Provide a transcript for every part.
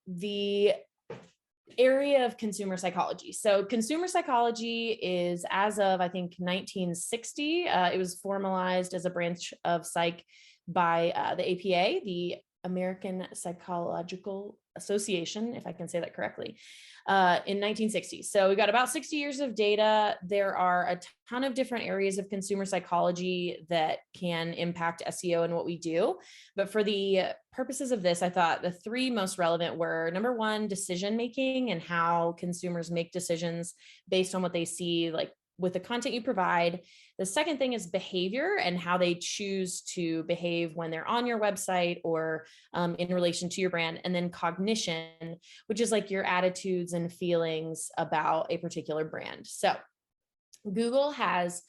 the area of consumer psychology. So consumer psychology is, as of, I think, 1960, it was formalized as a branch of psych by the APA, the American Psychological Association, if I can say that correctly, in 1960. So we got about 60 years of data. There are a ton of different areas of consumer psychology that can impact SEO and what we do. But for the purposes of this, I thought the three most relevant were, number one, decision-making and how consumers make decisions based on what they see, like with the content you provide. The second thing is behavior and how they choose to behave when they're on your website or in relation to your brand. And then cognition, which is like your attitudes and feelings about a particular brand. So Google has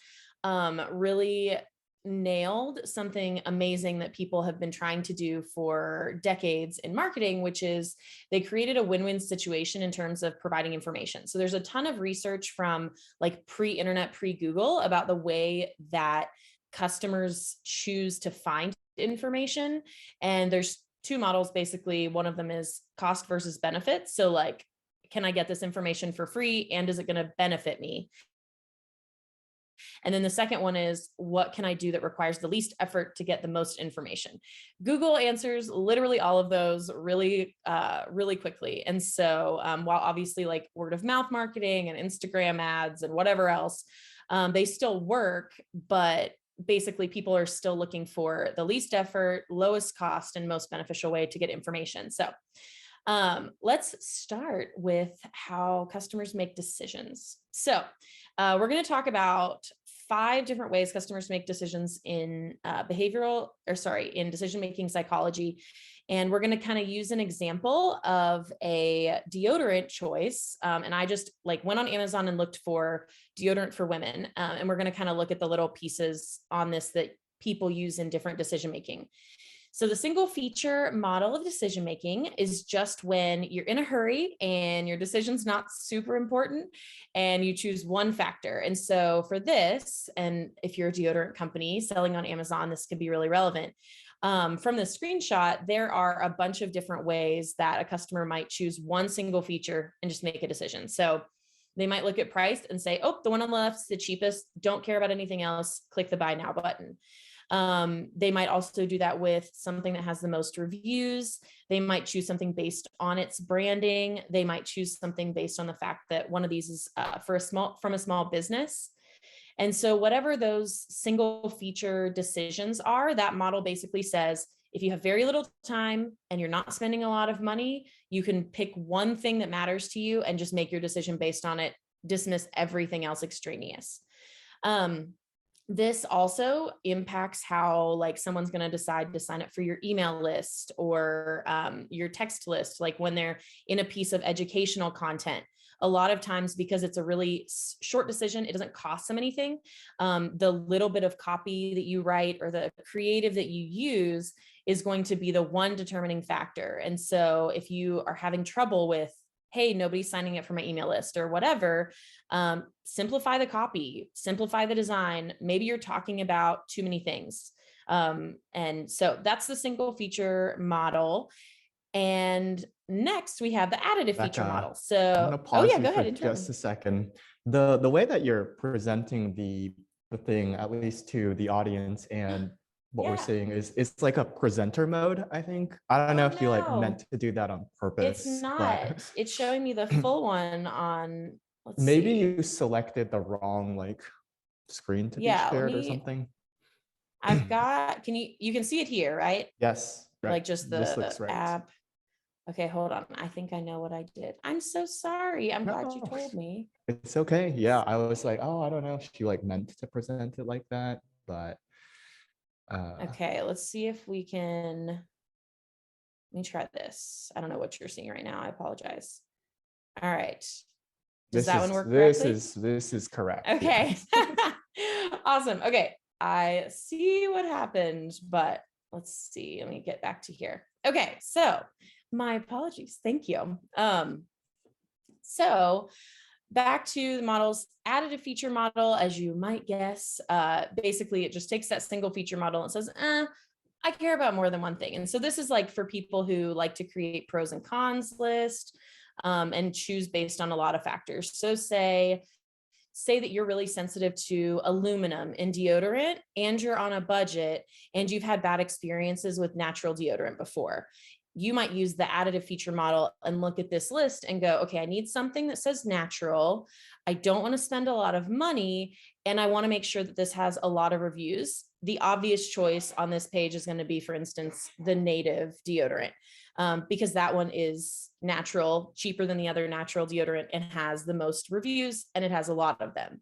really nailed something amazing that people have been trying to do for decades in marketing, which is they created a win-win situation in terms of providing information. So there's a ton of research from like pre-internet, pre-Google about the way that customers choose to find information. And there's two models, basically. One of them is cost versus benefit. So like, can I get this information for free? And is it going to benefit me? And then the second one is, what can I do that requires the least effort to get the most information? Google answers literally all of those really, really quickly. And so while obviously like word of mouth marketing and Instagram ads and whatever else, they still work, but basically people are still looking for the least effort, lowest cost, and most beneficial way to get information. So let's start with how customers make decisions. So we're going to talk about 5 different ways customers make decisions in in decision-making psychology. And we're going to kind of use an example of a deodorant choice. And I just like went on Amazon and looked for deodorant for women. And we're going to kind of look at the little pieces on this that people use in different decision-making. So the single feature model of decision-making is just when you're in a hurry and your decision's not super important and you choose one factor. And so for this, and if you're a deodorant company selling on Amazon, this could be really relevant. From the screenshot, there are a bunch of different ways that a customer might choose one single feature and just make a decision. So they might look at price and say, oh, the one on the left is the cheapest. Don't care about anything else. Click the buy now button. They might also do that with something that has the most reviews. They might choose something based on its branding. They might choose something based on the fact that one of these is from a small business. And so whatever those single feature decisions are, that model basically says, if you have very little time and you're not spending a lot of money, you can pick one thing that matters to you and just make your decision based on it, dismiss everything else extraneous. This also impacts how like someone's going to decide to sign up for your email list or your text list, like when they're in a piece of educational content. A lot of times, because it's a really short decision, it doesn't cost them anything. The little bit of copy that you write or the creative that you use is going to be the one determining factor. And so if you are having trouble with, hey, nobody's signing up for my email list or whatever, simplify the copy, simplify the design. Maybe you're talking about too many things. And so that's the single feature model. And next we have the additive feature model. So, I'm gonna pause go ahead. Just a second. The way that you're presenting the thing, at least to the audience, and what we're saying is it's like a presenter mode, I think. I don't know if you like meant to do that on purpose. It's not. It's showing me the full one on. Maybe you selected the wrong like screen to be shared or something. I've got. You can see it here, right? Yes. Right. Like just the right. app. Okay, hold on. I think I know what I did. I'm so sorry. I'm glad you told me. It's okay. Yeah, I was like, oh, I don't know if she like meant to present it like that, but. Okay, let's see if we can. Let me try this. I don't know what you're seeing right now. I apologize. All right. Does that one work correctly? This is correct. Okay. Yeah. Awesome. Okay. I see what happened, but let's see. Let me get back to here. Okay. So my apologies. Thank you. So back to the model's additive feature model, as you might guess, basically it just takes that single feature model and says, I care about more than one thing. And so this is like for people who like to create pros and cons list and choose based on a lot of factors. So say that you're really sensitive to aluminum in deodorant and you're on a budget and you've had bad experiences with natural deodorant before. You might use the additive feature model and look at this list and go, okay, I need something that says natural. I don't want to spend a lot of money. And I want to make sure that this has a lot of reviews. The obvious choice on this page is going to be, for instance, the native deodorant, because that one is natural, cheaper than the other natural deodorant, and has the most reviews, and it has a lot of them.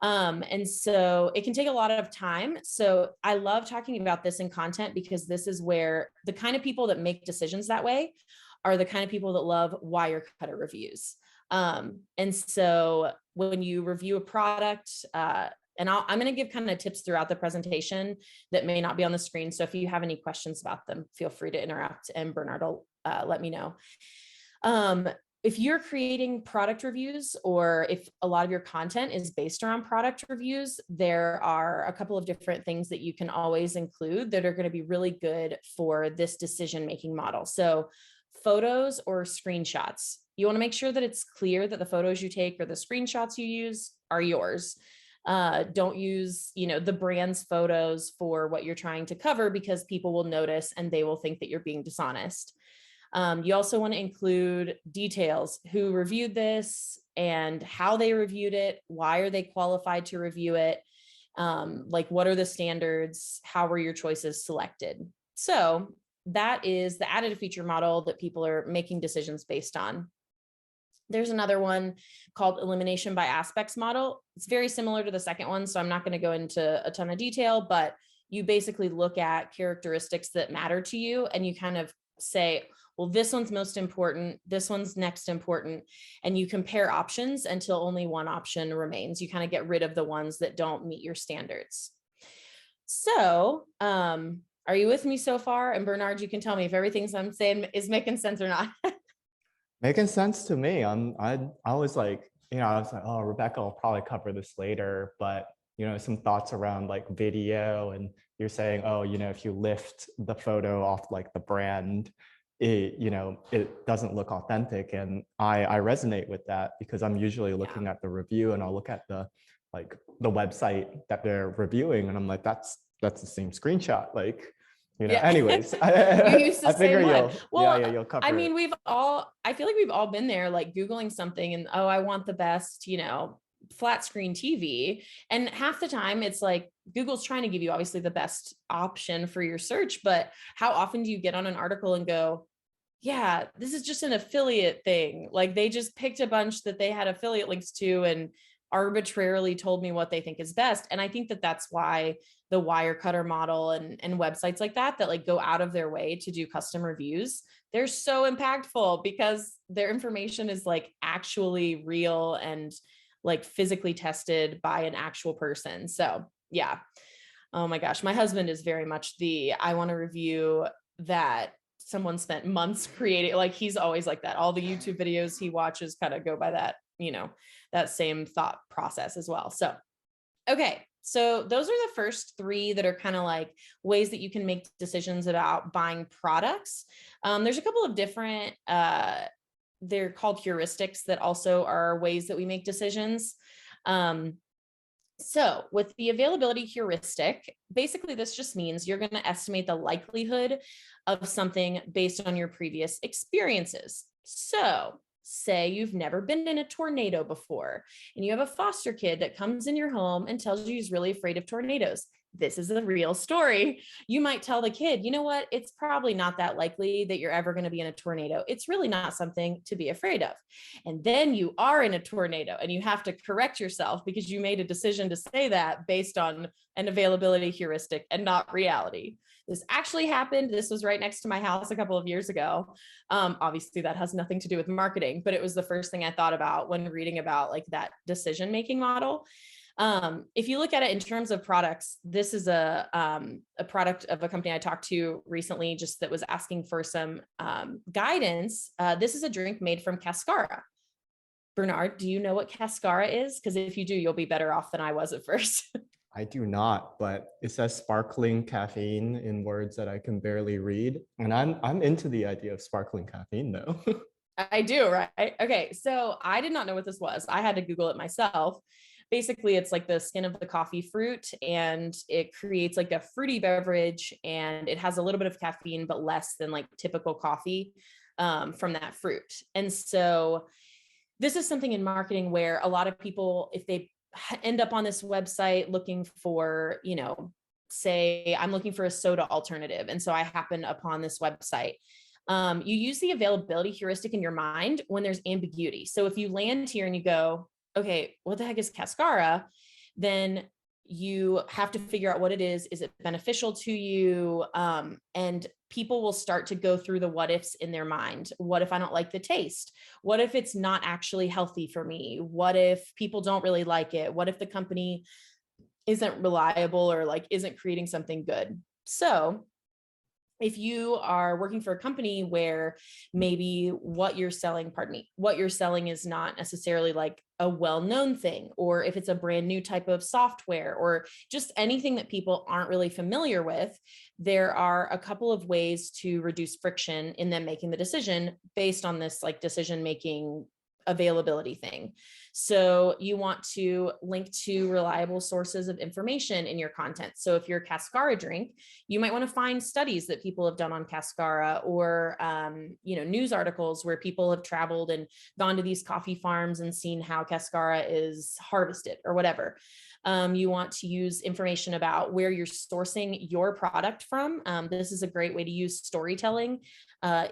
And so it can take a lot of time. So I love talking about this in content because this is where the kind of people that make decisions that way are the kind of people that love wire cutter reviews. And so when you review a product, and I'm going to give kind of tips throughout the presentation that may not be on the screen. So if you have any questions about them, feel free to interrupt, and Bernard will let me know. If you're creating product reviews, or if a lot of your content is based around product reviews, there are a couple of different things that you can always include that are going to be really good for this decision-making model. So photos or screenshots. You want to make sure that it's clear that the photos you take or the screenshots you use are yours. Don't use, the brand's photos for what you're trying to cover, because people will notice and they will think that you're being dishonest. You also want to include details: who reviewed this and how they reviewed it, why are they qualified to review it, like what are the standards, how were your choices selected. So that is the additive feature model that people are making decisions based on. There's another one called elimination by aspects model. It's very similar to the second one, so I'm not going to go into a ton of detail, but you basically look at characteristics that matter to you and you kind of say, well, this one's most important, this one's next important, and you compare options until only one option remains. You kind of get rid of the ones that don't meet your standards. So, are you with me so far? And Bernard, you can tell me if everything I'm saying is making sense or not. Making sense to me. I was like, I was like, oh, Rebekah will probably cover this later, but some thoughts around like video, and you're saying, oh, if you lift the photo off like the brand, it doesn't look authentic. And I resonate with that, because I'm usually looking at the review, and I'll look at the website that they're reviewing, and I'm like, that's the same screenshot. Like, anyways, you use the I figure same one. you'll cover I mean, it. I feel like we've all been there, like Googling something and, oh, I want the best, flat screen TV. And half the time it's like Google's trying to give you obviously the best option for your search, but how often do you get on an article and go, yeah, this is just an affiliate thing. Like they just picked a bunch that they had affiliate links to and arbitrarily told me what they think is best. And I think that that's why the wire cutter model and websites like that like go out of their way to do custom reviews, they're so impactful, because their information is like actually real and like physically tested by an actual person. So yeah. Oh my gosh. My husband is very much I want to review that someone spent months creating. Like he's always like that. All the YouTube videos he watches kind of go by that, that same thought process as well. So, okay. So those are the first three that are kind of like ways that you can make decisions about buying products. There's a couple of different, they're called heuristics, that also are ways that we make decisions. So with the availability heuristic, basically this just means you're going to estimate the likelihood of something based on your previous experiences. So say you've never been in a tornado before, and you have a foster kid that comes in your home and tells you he's really afraid of tornadoes. This is a real story. You might tell the kid, you know what? It's probably not that likely that you're ever going to be in a tornado. It's really not something to be afraid of. And then you are in a tornado and you have to correct yourself because you made a decision to say that based on an availability heuristic and not reality. This actually happened. This was right next to my house a couple of years ago. Obviously that has nothing to do with marketing, but it was the first thing I thought about when reading about like that decision-making model. If you look at it in terms of products, this is a product of a company I talked to recently, just that was asking for some guidance. This is a drink made from cascara. Bernard, do you know what cascara is? Because if you do, you'll be better off than I was at first. I do not, but it says sparkling caffeine in words that I can barely read. And I'm into the idea of sparkling caffeine though. I do, right? Okay, so I did not know what this was. I had to Google it myself. Basically, it's like the skin of the coffee fruit, and it creates like a fruity beverage, and it has a little bit of caffeine, but less than like typical coffee from that fruit. And so this is something in marketing where a lot of people, if they end up on this website looking for, say I'm looking for a soda alternative, and so I happen upon this website. You use the availability heuristic in your mind when there's ambiguity. So if you land here and you go, okay, what the heck is Cascara? Then you have to figure out what it is. Is it beneficial to you? And people will start to go through the what ifs in their mind. What if I don't like the taste? What if it's not actually healthy for me? What if people don't really like it? What if the company isn't reliable or like isn't creating something good? So if you are working for a company where maybe what you're selling is not necessarily like a well-known thing, or if it's a brand new type of software or just anything that people aren't really familiar with, there are a couple of ways to reduce friction in them making the decision based on this like decision-making availability thing. So you want to link to reliable sources of information in your content. So if you're a Cascara drink, you might want to find studies that people have done on Cascara, or news articles where people have traveled and gone to these coffee farms and seen how Cascara is harvested or whatever. You want to use information about where you're sourcing your product from. This is a great way to use storytelling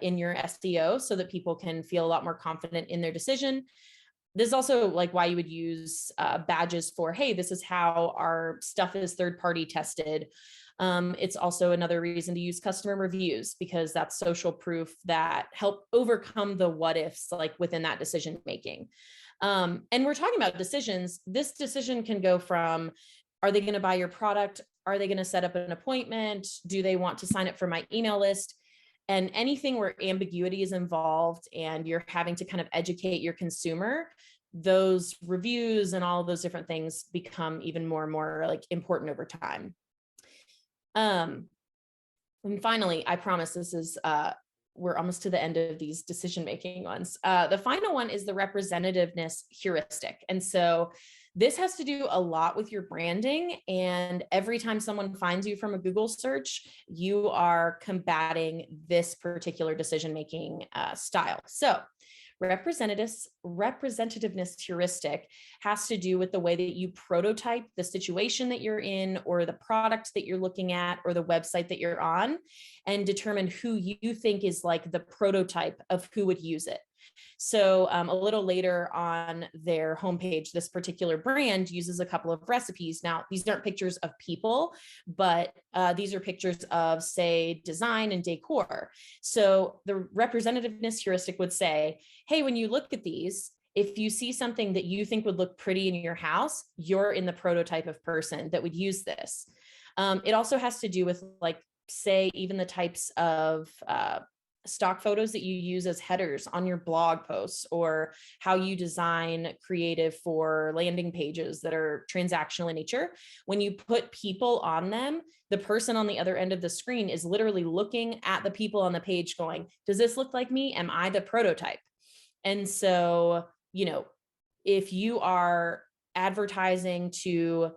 in your SEO so that people can feel a lot more confident in their decision. This is also like why you would use badges for, hey, this is how our stuff is third-party tested. It's also another reason to use customer reviews, because that's social proof that help overcome the what ifs like within that decision making. And we're talking about decisions. This decision can go from, are they going to buy your product? Are they going to set up an appointment? Do they want to sign up for my email list? And anything where ambiguity is involved and you're having to kind of educate your consumer, those reviews and all of those different things become even more and more like important over time. And finally, I promise this is, we're almost to the end of these decision-making ones. The final one is the representativeness heuristic. And so this has to do a lot with your branding. And every time someone finds you from a Google search, you are combating this particular decision-making style. So representativeness heuristic has to do with the way that you prototype the situation that you're in, or the product that you're looking at, or the website that you're on, and determine who you think is like the prototype of who would use it. So a little later on their homepage, this particular brand uses a couple of recipes. Now, these aren't pictures of people, but these are pictures of, say, design and decor. So the representativeness heuristic would say, hey, when you look at these, if you see something that you think would look pretty in your house, you're in the prototype of person that would use this. It also has to do with, like, say, even the types of stock photos that you use as headers on your blog posts, or how you design creative for landing pages that are transactional in nature. When you put people on them, the person on the other end of the screen is literally looking at the people on the page going, does this look like me? Am I the prototype? And so, if you are advertising to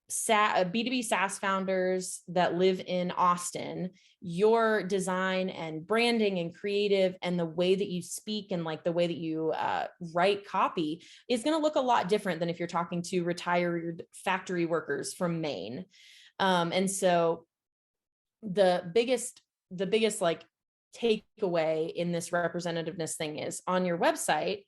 B2B SaaS founders that live in Austin, your design and branding and creative and the way that you speak and like the way that you write copy is going to look a lot different than if you're talking to retired factory workers from Maine. And so the biggest like takeaway in this representativeness thing is, on your website,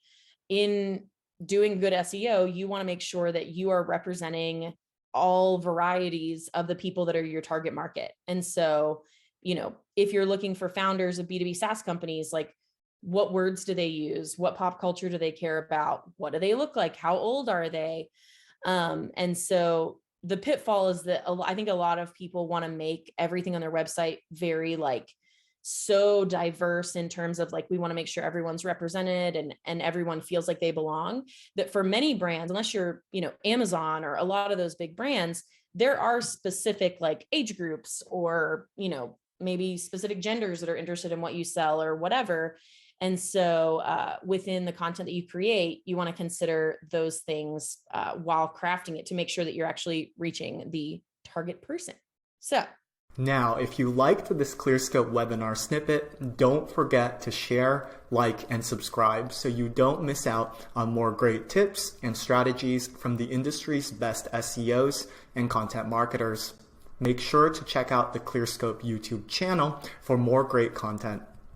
in doing good SEO, you want to make sure that you are representing all varieties of the people that are your target market. And so, if you're looking for founders of B2B SaaS companies, like, what words do they use? What pop culture do they care about? What do they look like? How old are they? And so the pitfall is that I think a lot of people want to make everything on their website very like so diverse in terms of like, we want to make sure everyone's represented and everyone feels like they belong, that for many brands, unless you're, Amazon or a lot of those big brands, there are specific like age groups or, maybe specific genders that are interested in what you sell or whatever. And so within the content that you create, you want to consider those things while crafting it to make sure that you're actually reaching the target person. So now, if you liked this ClearScope webinar snippet, don't forget to share, like, and subscribe so you don't miss out on more great tips and strategies from the industry's best SEOs and content marketers. Make sure to check out the ClearScope YouTube channel for more great content.